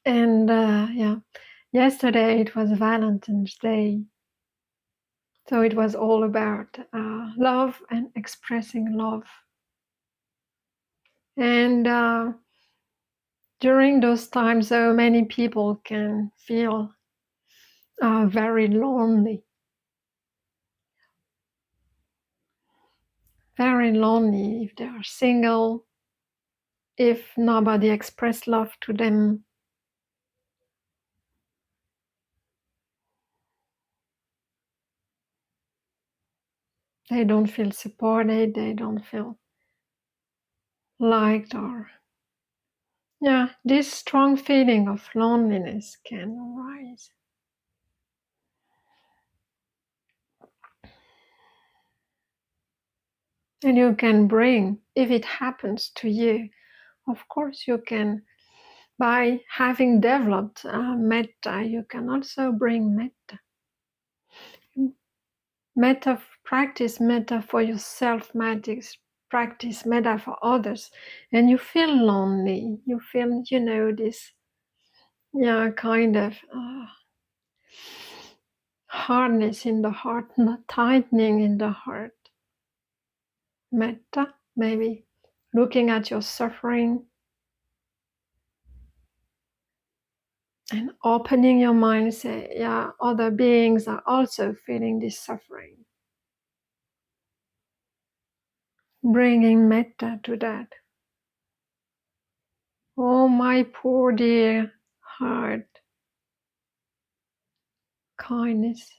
And yesterday it was Valentine's Day. So it was all about love and expressing love. And during those times, so many people can feel very lonely. Very lonely if they are single, if nobody expressed love to them. They don't feel supported, they don't feel liked, or this strong feeling of loneliness can arise. And you can bring, if it happens to you, of course you can, by having developed metta, you can also bring metta. Practice metta for yourself, practice metta for others, and you feel lonely. You feel, this, kind of hardness in the heart, not tightening in the heart. Metta, maybe looking at your suffering and opening your mind, say, other beings are also feeling this suffering. Bringing metta to that. Oh, my poor dear heart. Kindness.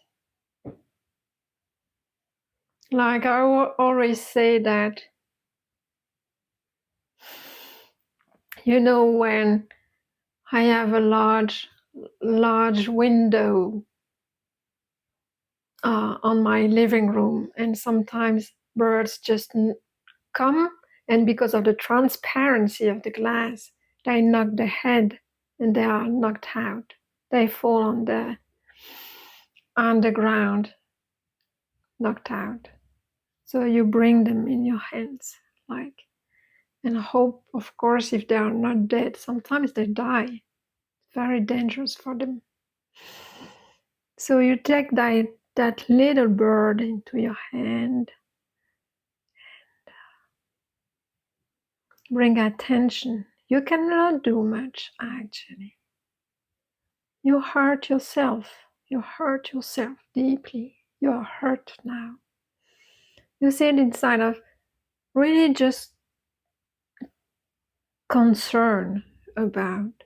Like I always say that, when I have a large window on my living room, and sometimes birds just come, and because of the transparency of the glass, they knock their head and they are knocked out. They fall on the ground, knocked out. So you bring them in your hands, and hope, of course, if they are not dead, sometimes they die. It's very dangerous for them. So you take that little bird into your hand, bring attention. You cannot do much, actually. You hurt yourself. You hurt yourself deeply. You are hurt now. You see it inside of really just concern about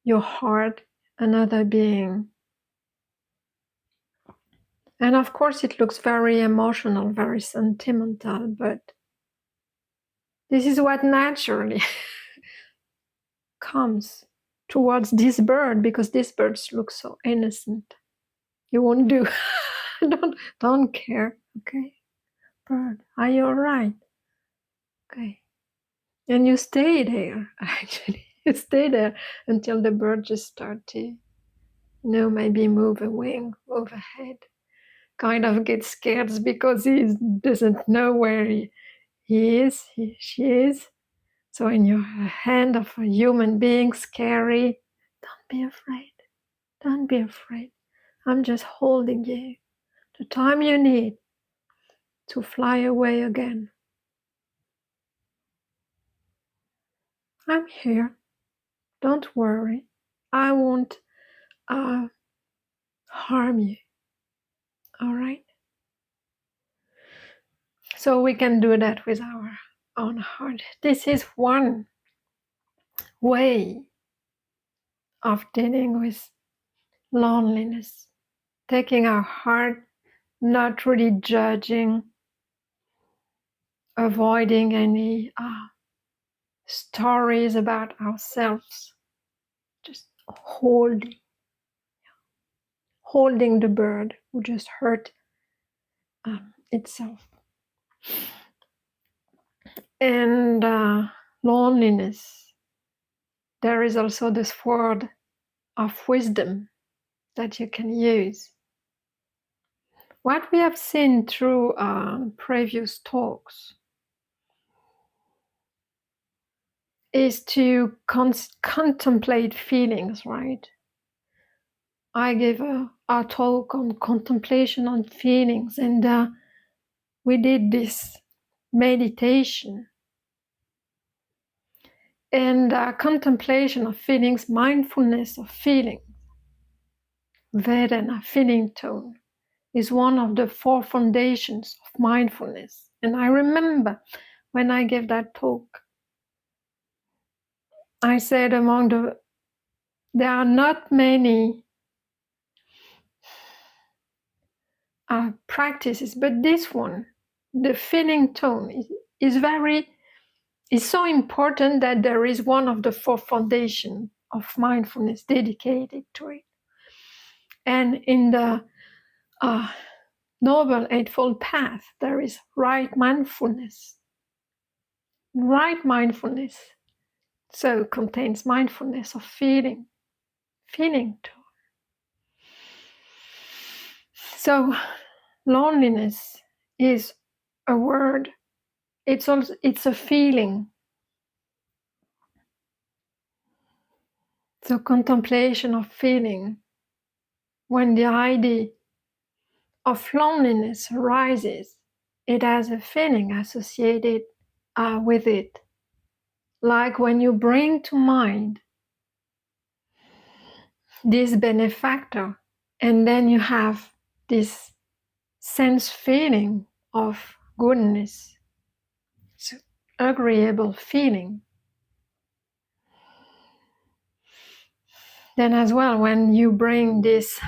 your heart, another being. And of course, it looks very emotional, very sentimental, but this is what naturally comes towards this bird, because these birds look so innocent. You won't do. don't care. Okay, bird, are you all right? Okay, and you stay there. Actually, you stay there until the bird just start to, maybe move a wing, move a head. Kind of gets scared because he doesn't know where he is. She is. So in your hand of a human being, scary, don't be afraid. Don't be afraid. I'm just holding you. The time you need to fly away again. I'm here. Don't worry. I won't harm you. All right? So we can do that with our own heart. This is one way of dealing with loneliness. Taking our heart, not really judging, avoiding any stories about ourselves, just holding the bird who just hurt itself. And loneliness, there is also this word of wisdom that you can use. What we have seen through previous talks is to contemplate feelings, right? I gave a talk on contemplation on feelings, and we did this meditation and contemplation of feelings, mindfulness of feeling, Vedana, feeling tone, is one of the 4 foundations of mindfulness. And I remember when I gave that talk, I said there are not many practices, but this one, the feeling tone, is so important that there is one of the 4 foundations of mindfulness dedicated to it. And in the Noble Eightfold Path, there is right mindfulness. Right mindfulness so contains mindfulness of feeling too. So loneliness is a word. It's a feeling. So contemplation of feeling, when the idea of loneliness arises, it has a feeling associated with it. Like when you bring to mind this benefactor, and then you have this sense feeling of goodness, it's agreeable feeling. Then as well, when you bring this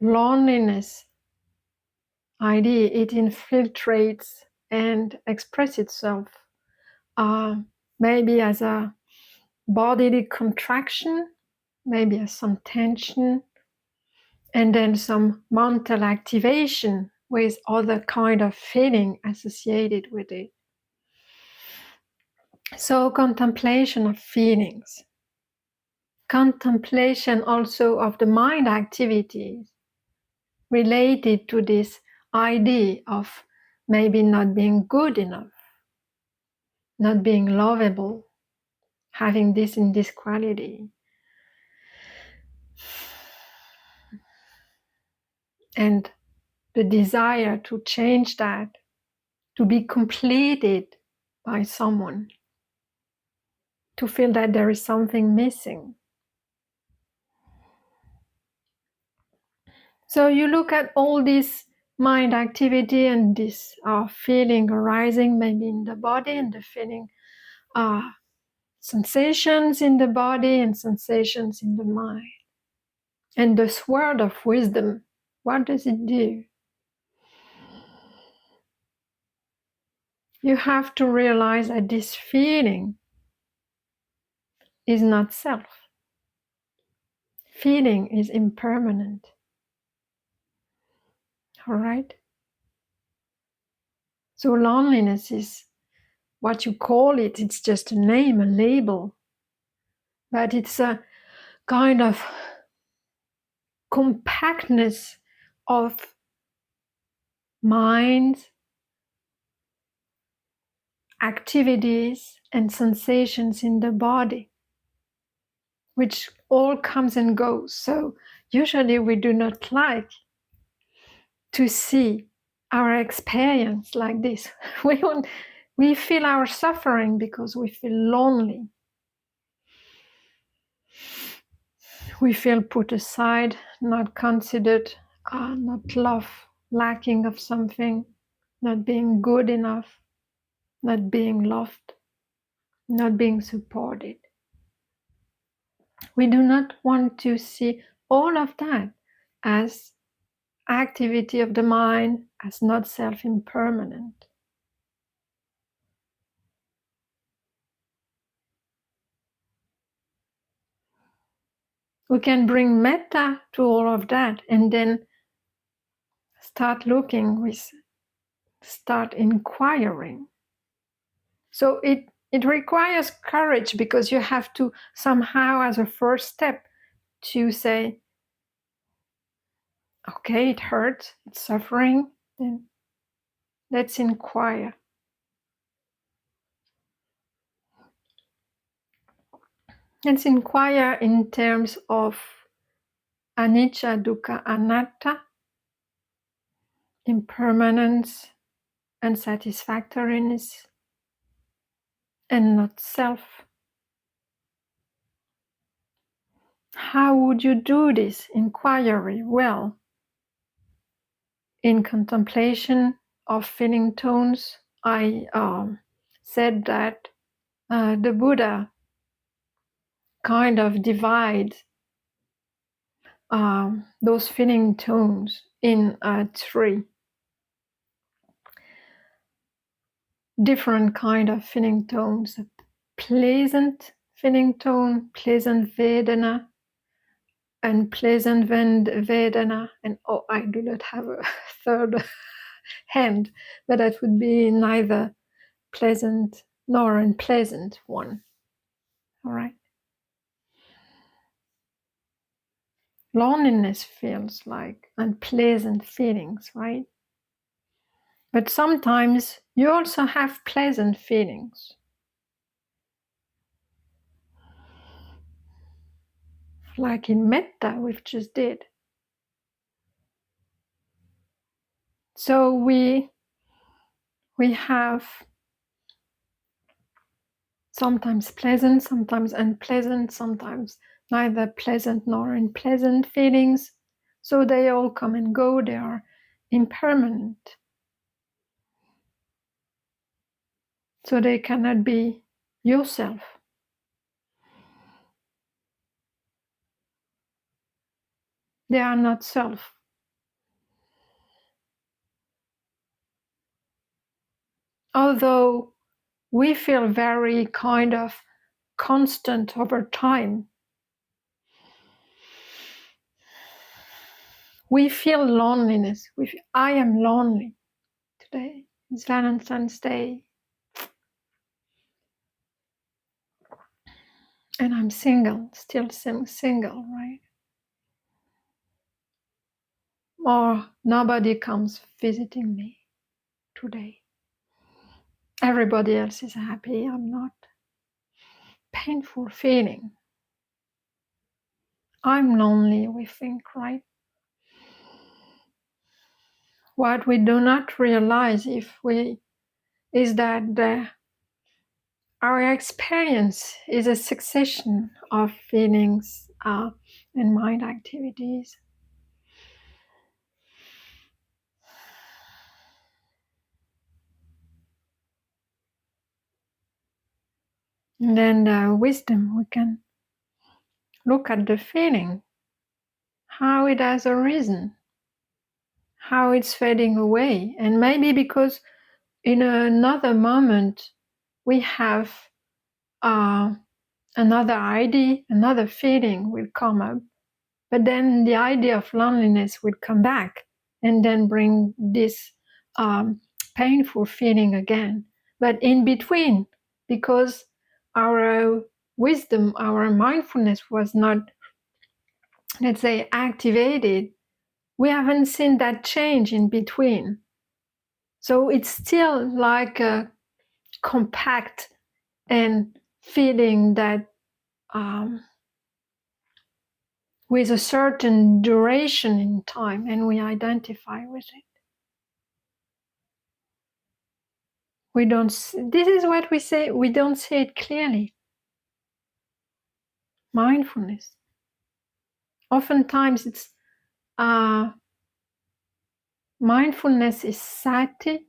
loneliness idea, it infiltrates and expresses itself maybe as a bodily contraction, maybe as some tension, and then some mental activation with other kind of feeling associated with it. So contemplation of feelings, contemplation also of the mind activities related to this idea of maybe not being good enough, not being lovable, having this in this quality. And the desire to change that, to be completed by someone, to feel that there is something missing. So you look at all this mind activity and this feeling arising maybe in the body, and the feeling sensations in the body and sensations in the mind. And this word of wisdom, what does it do? You have to realize that this feeling is not self. Feeling is impermanent. All right? So loneliness is what you call it. It's just a name, a label. But it's a kind of compactness of mind, activities, and sensations in the body, which all comes and goes. So usually we do not like to see our experience like this. We feel our suffering because we feel lonely. We feel put aside, not considered, not loved, lacking of something, not being good enough, not being loved, not being supported. We do not want to see all of that as activity of the mind, as not self-impermanent. We can bring metta to all of that and then start looking, start inquiring. So it requires courage, because you have to somehow, as a first step, to say, okay, it hurts, it's suffering, then let's inquire. Let's inquire in terms of anicca, dukkha, anatta, impermanence, unsatisfactoriness, and not self. How would you do this inquiry? Well, in contemplation of feeling tones, I said that the Buddha kind of divides those feeling tones in three different kind of feeling tones: pleasant feeling tone, pleasant Vedana, unpleasant Vedana, and I do not have a third hand, but that would be neither pleasant nor unpleasant one. All right. Loneliness feels like unpleasant feelings, right? But sometimes you also have pleasant feelings. Like in metta, we've just did. So we have sometimes pleasant, sometimes unpleasant, sometimes neither pleasant nor unpleasant feelings. So they all come and go, they are impermanent. So they cannot be yourself. They are not self. Although we feel very kind of constant over time, we feel loneliness. I am lonely today. It's Valentine's Day. And I'm single, still single, right? Or nobody comes visiting me today. Everybody else is happy, I'm not. Painful feeling. I'm lonely, we think, right? What we do not realize is that our experience is a succession of feelings and mind activities. And then the wisdom, we can look at the feeling, how it has arisen, how it's fading away. And maybe because in another moment we have another idea, another feeling will come up, but then the idea of loneliness will come back and then bring this painful feeling again. But in between, because our wisdom, our mindfulness was not, let's say, activated, we haven't seen that change in between. So it's still like a compact and feeling that with a certain duration in time, and we identify with it. We don't see, this is what we say, we don't see it clearly. Mindfulness. Oftentimes it's mindfulness is sati,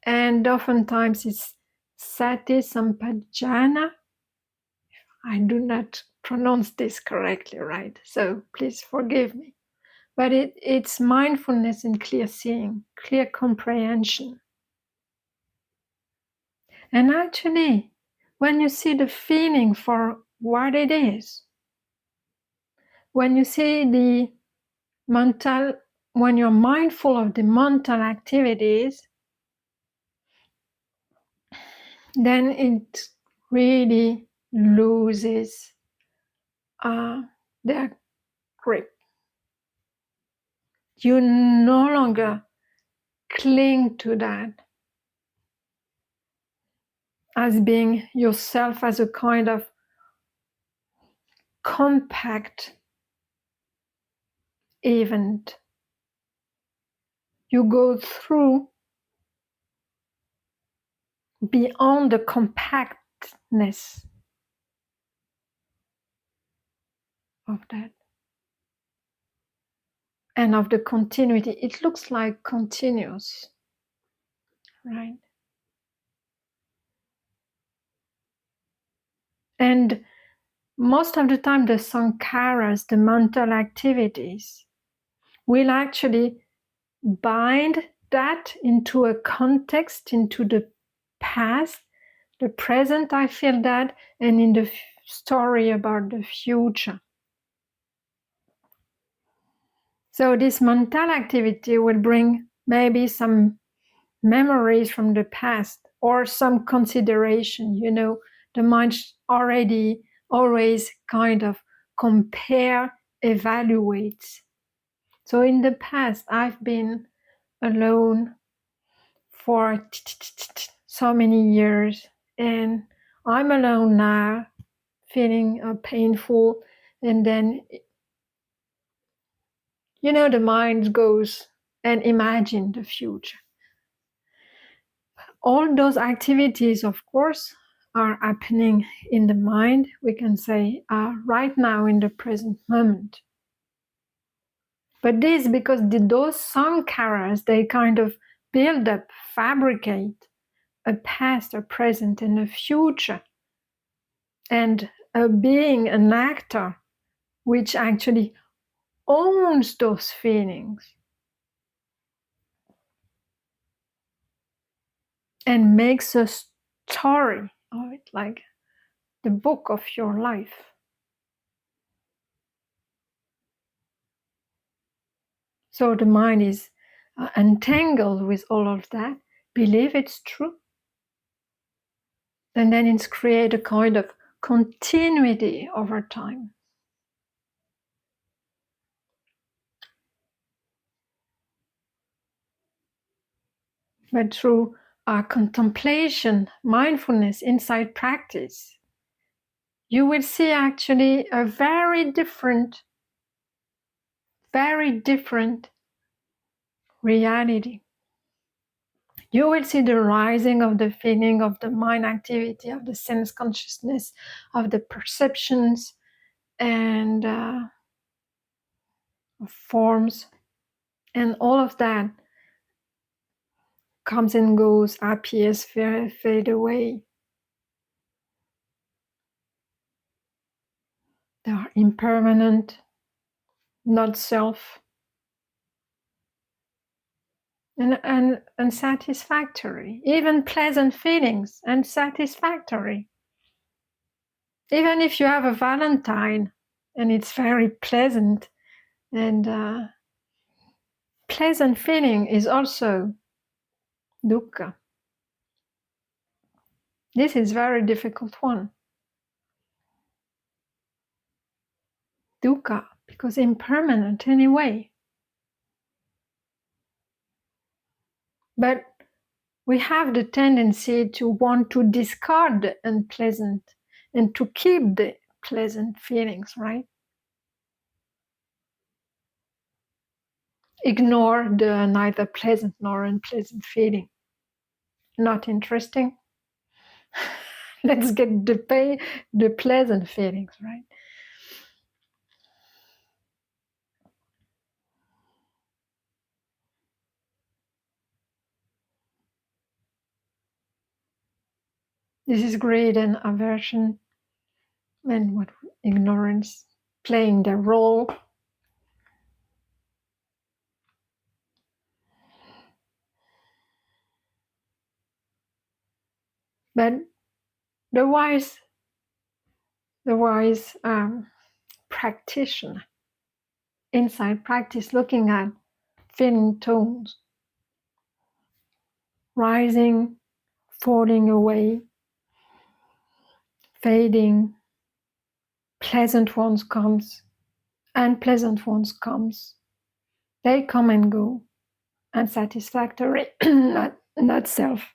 and oftentimes it's sati sampajana. I do not pronounce this correctly, right? So please forgive me. But it's mindfulness in clear seeing, clear comprehension. And actually, when you see the feeling for what it is, when you see the mental, when you're mindful of the mental activities, then it really loses their grip. You no longer cling to that. as being yourself as a kind of compact event. You go through beyond the compactness of that and of the continuity. It looks like continuous, right? And most of the time, the sankharas, the mental activities, will actually bind that into a context, into the past, the present, I feel that, and in the story about the future. So this mental activity will bring maybe some memories from the past or some consideration. You know, the mind already always kind of compare, evaluates. So in the past, I've been alone for so many years, and I'm alone now, feeling painful, and then, you know, the mind goes and imagine the future. All those activities, of course, are happening in the mind, we can say, right now in the present moment. But this, because those sankharas, they kind of build up, fabricate a past, a present, and a future, and being an actor which actually owns those feelings and makes a story of it, like the book of your life. So the mind is entangled with all of that, believe it's true, and then it's create a kind of continuity over time. But through contemplation, mindfulness, insight practice, you will see actually a very different reality. You will see the rising of the feeling, of the mind activity, of the sense consciousness, of the perceptions, and forms, and all of that comes and goes, appears, fade away. They are impermanent, not self, and unsatisfactory. Even pleasant feelings, unsatisfactory. Even if you have a valentine and it's very pleasant, and pleasant feeling is also dukkha. This is very difficult one. Dukkha, because impermanent anyway. But we have the tendency to want to discard the unpleasant and to keep the pleasant feelings, right? Ignore the neither pleasant nor unpleasant feeling. Not interesting. Let's get the pleasant feelings, right? This is greed and aversion and what ignorance playing their role. But the wise practitioner, insight practice, looking at feeling tones, rising, falling away, fading, pleasant ones comes, unpleasant ones comes. They come and go, unsatisfactory, not self,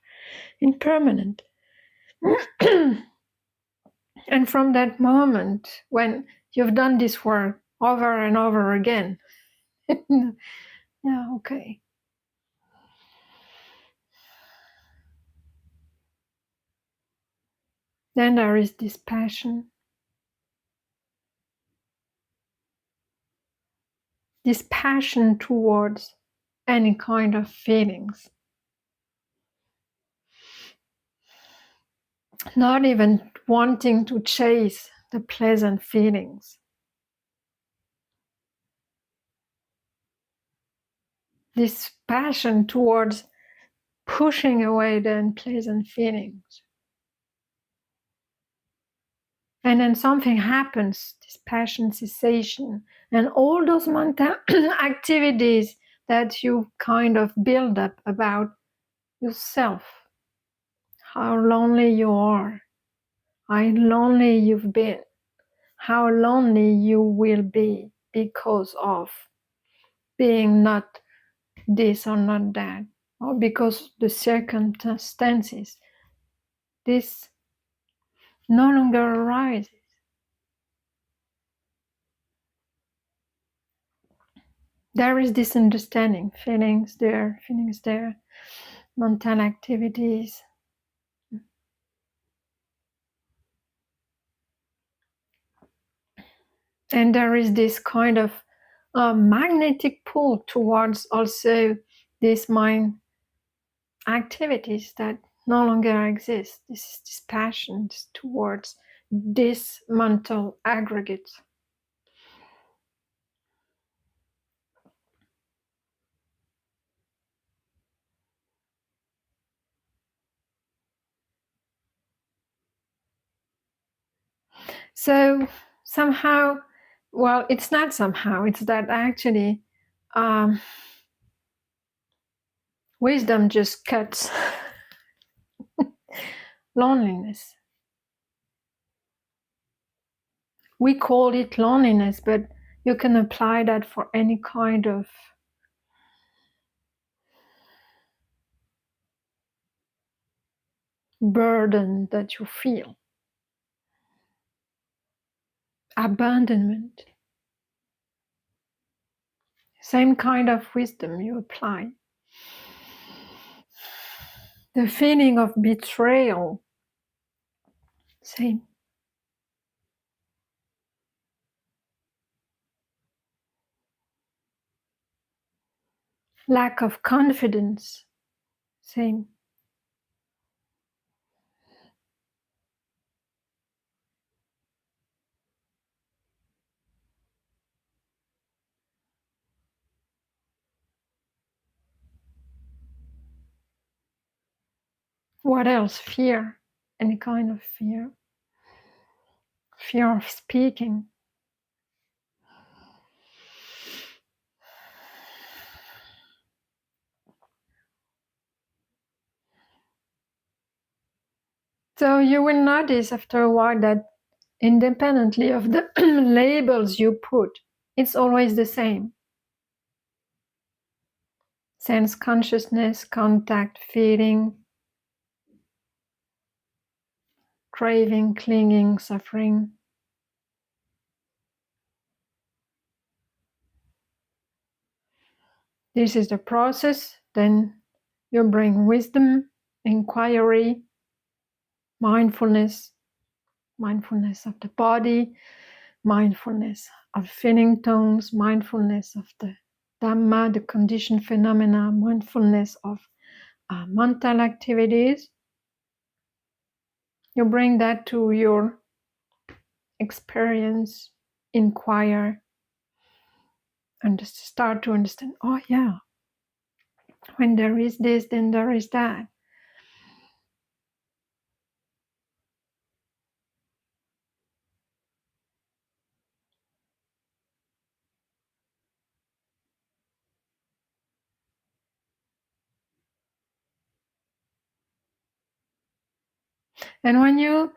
impermanent. And from that moment, when you've done this work over and over again, yeah, okay. Then there is this passion. This passion towards any kind of feelings. Not even wanting to chase the pleasant feelings. This passion towards pushing away the unpleasant feelings. And then something happens, this passion cessation, and all those mental activities that you kind of build up about yourself, how lonely you are, how lonely you've been, how lonely you will be because of being not this or not that, or because the circumstances. This no longer arises. There is this understanding, feelings there, mental activities. And there is this kind of magnetic pull towards also these mind activities that no longer exist. This is this passion towards this mental aggregate. So somehow, well, it's not somehow, it's that actually wisdom just cuts loneliness. We call it loneliness, but you can apply that for any kind of burden that you feel. Abandonment. Same kind of wisdom you apply. The feeling of betrayal. Same. Lack of confidence. Same. What else? Fear. Any kind of fear. Fear of speaking. So you will notice after a while that independently of the labels you put, it's always the same. Sense consciousness, contact, feeling, craving, clinging, suffering. This is the process. Then you bring wisdom, inquiry, mindfulness, mindfulness of the body, mindfulness of feeling tones, mindfulness of the Dhamma, the conditioned phenomena, mindfulness of mental activities. You bring that to your experience, inquire, and just start to understand, oh yeah, when there is this, then there is that. And when you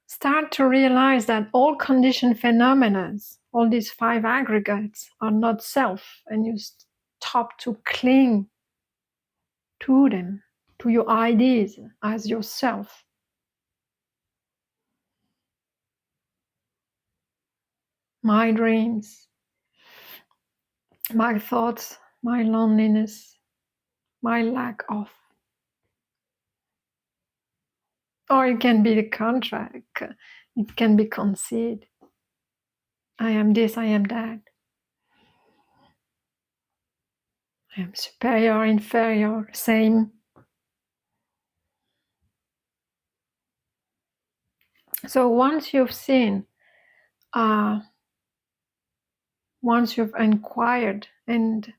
start to realize that all conditioned phenomena, all these five aggregates are not self, and you stop to cling to them, to your ideas as yourself, my dreams, my thoughts, my loneliness, my lack of. Or it can be the contrary. It can be conceit. I am this, I am that. I am superior, inferior, same. So once you've seen, once you've inquired and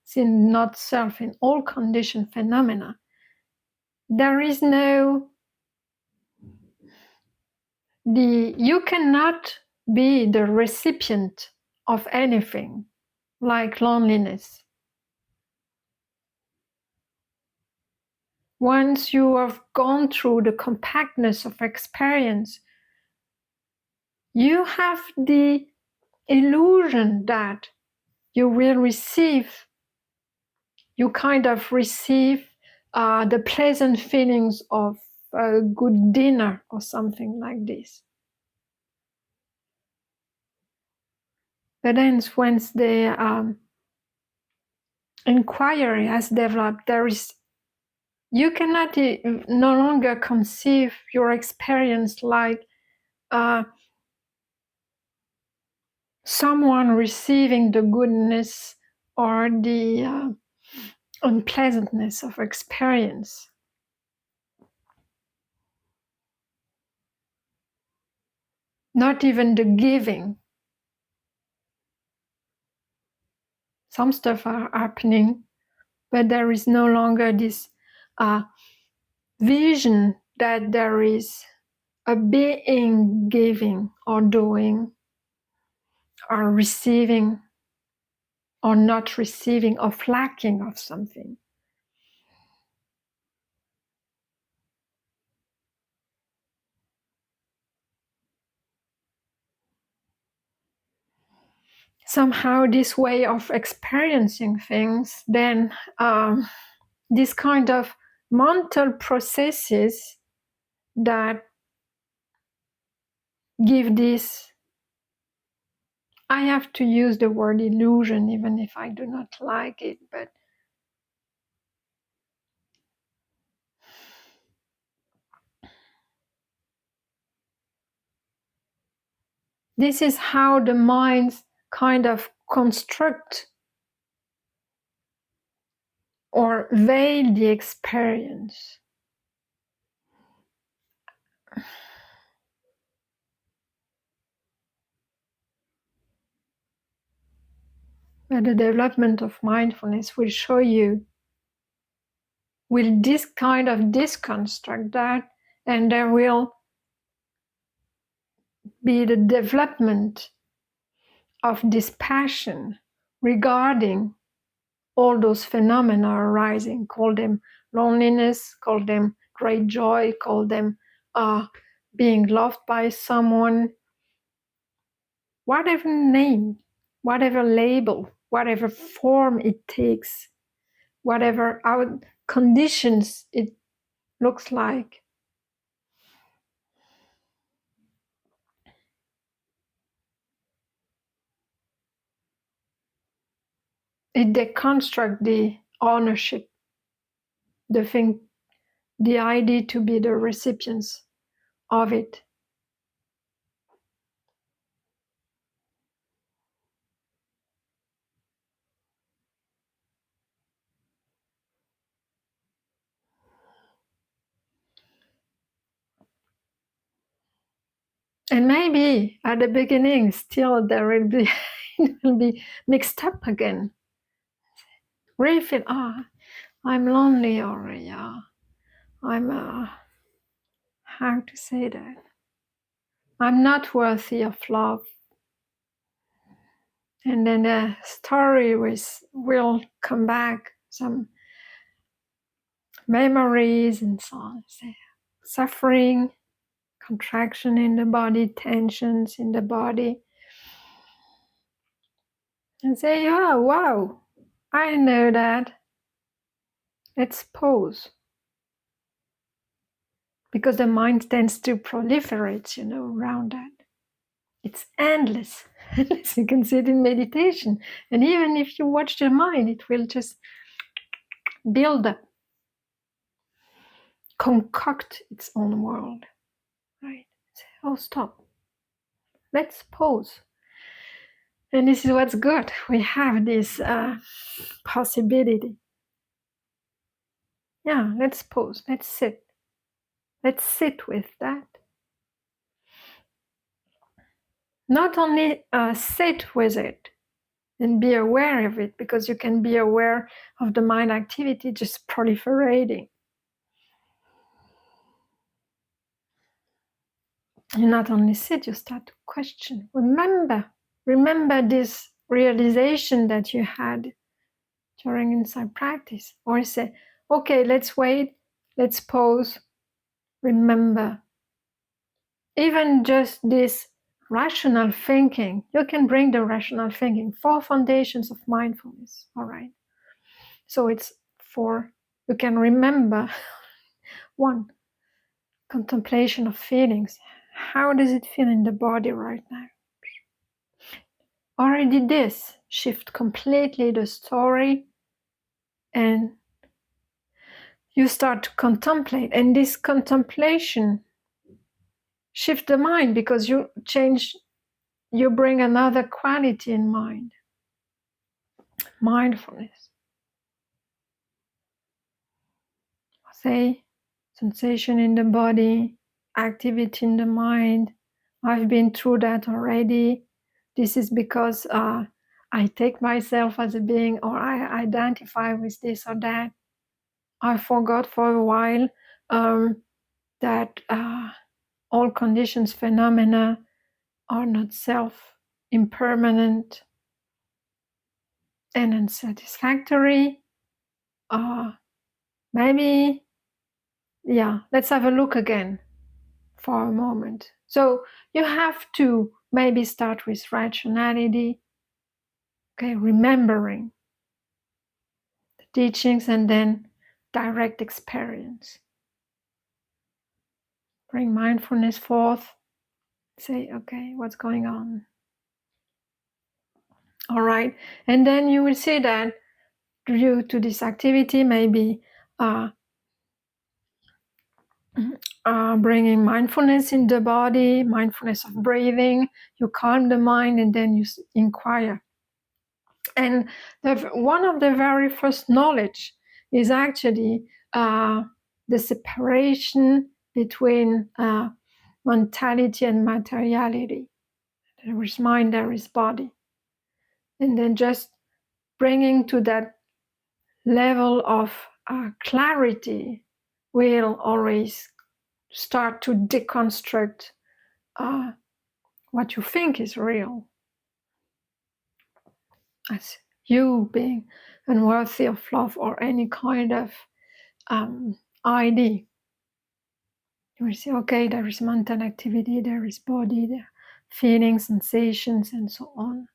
seen not self in all conditioned phenomena, there is you cannot be the recipient of anything like loneliness. Once you have gone through the compactness of experience, you have the illusion that you will receive, you kind of receive the pleasant feelings of a good dinner or something like this. But then once the inquiry has developed, you cannot no longer conceive your experience like someone receiving the goodness or the unpleasantness of experience. Not even the giving. Some stuff are happening, but there is no longer this vision that there is a being giving or doing or receiving or not receiving or lacking of something. Somehow this way of experiencing things, then this kind of mental processes that give this, I have to use the word illusion even if I do not like it, but this is how the minds kind of construct or veil the experience. But the development of mindfulness will show you, will this kind of deconstruct that, and there will be the development of this passion regarding all those phenomena arising. Call them loneliness, call them great joy, call them being loved by someone, whatever name, whatever label, whatever form it takes, whatever our conditions it looks like. It deconstructs the ownership, the thing, the idea to be the recipients of it. And maybe at the beginning, still there will be it will be mixed up again. Really feel, I'm lonely, or I'm how to say that? I'm not worthy of love. And then the story will come back, some memories and so on. Suffering, contraction in the body, tensions in the body. And say, oh, wow, I know that. Let's pause. Because the mind tends to proliferate, around that. It's endless. You can sit in meditation, and even if you watch your mind, it will just build up, concoct its own world. Right? Oh, stop. Let's pause. And this is what's good. We have this possibility. Yeah, let's pause. Let's sit. Let's sit with that. Not only sit with it and be aware of it, because you can be aware of the mind activity just proliferating. You not only sit, you start to question. Remember this realization that you had during insight practice. Or say, okay, let's wait, let's pause, remember. Even just this rational thinking, you can bring the rational thinking. 4 foundations of mindfulness, all right? So it's 4, you can remember. 1, contemplation of feelings. How does it feel in the body right now? Already this shift completely the story, and you start to contemplate, and this contemplation shift the mind, because you bring another quality in mind, mindfulness. Say, sensation in the body, activity in the mind. I've been through that already. This is because I take myself as a being, or I identify with this or that. I forgot for a while that all conditions, phenomena are not self-impermanent and unsatisfactory. Maybe, yeah, let's have a look again for a moment. So you have to maybe start with rationality, okay, remembering the teachings, and then direct experience. Bring mindfulness forth. Say, okay, what's going on? All right. And then you will see that due to this activity, maybe bringing mindfulness in the body, mindfulness of breathing, you calm the mind, and then you inquire. And one of the very first knowledge is actually the separation between mentality and materiality. There is mind, there is body. And then just bringing to that level of clarity will always start to deconstruct what you think is real as you being unworthy of love or any kind of ID. You will see, okay, there is mental activity, there is body, there are feelings, sensations, and so on.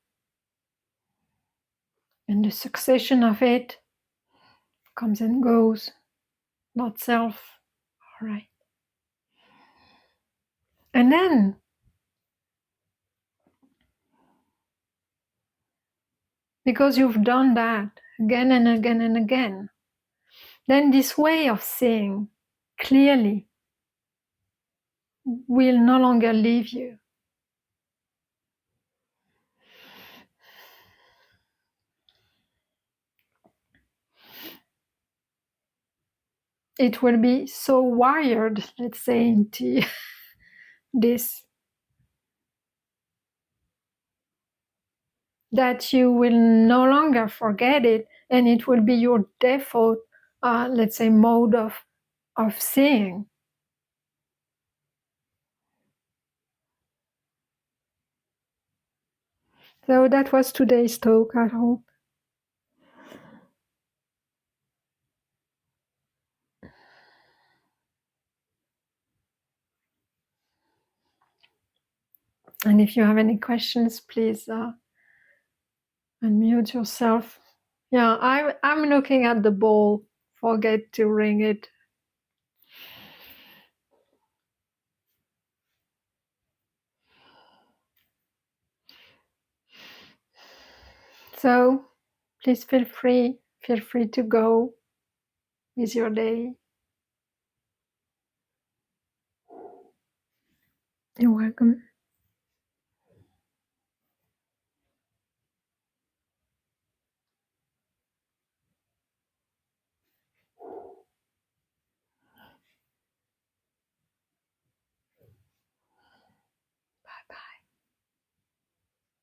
And the succession of it comes and goes, not self. All right. And then because you've done that again and again and again, then this way of seeing clearly will no longer leave you. It will be so wired, let's say, into this, that you will no longer forget it, and it will be your default, let's say, mode of seeing. So that was today's talk, I hope. And if you have any questions, please unmute yourself. Yeah, I'm looking at the ball. Forget to ring it. So please feel free to go with your day. You're welcome.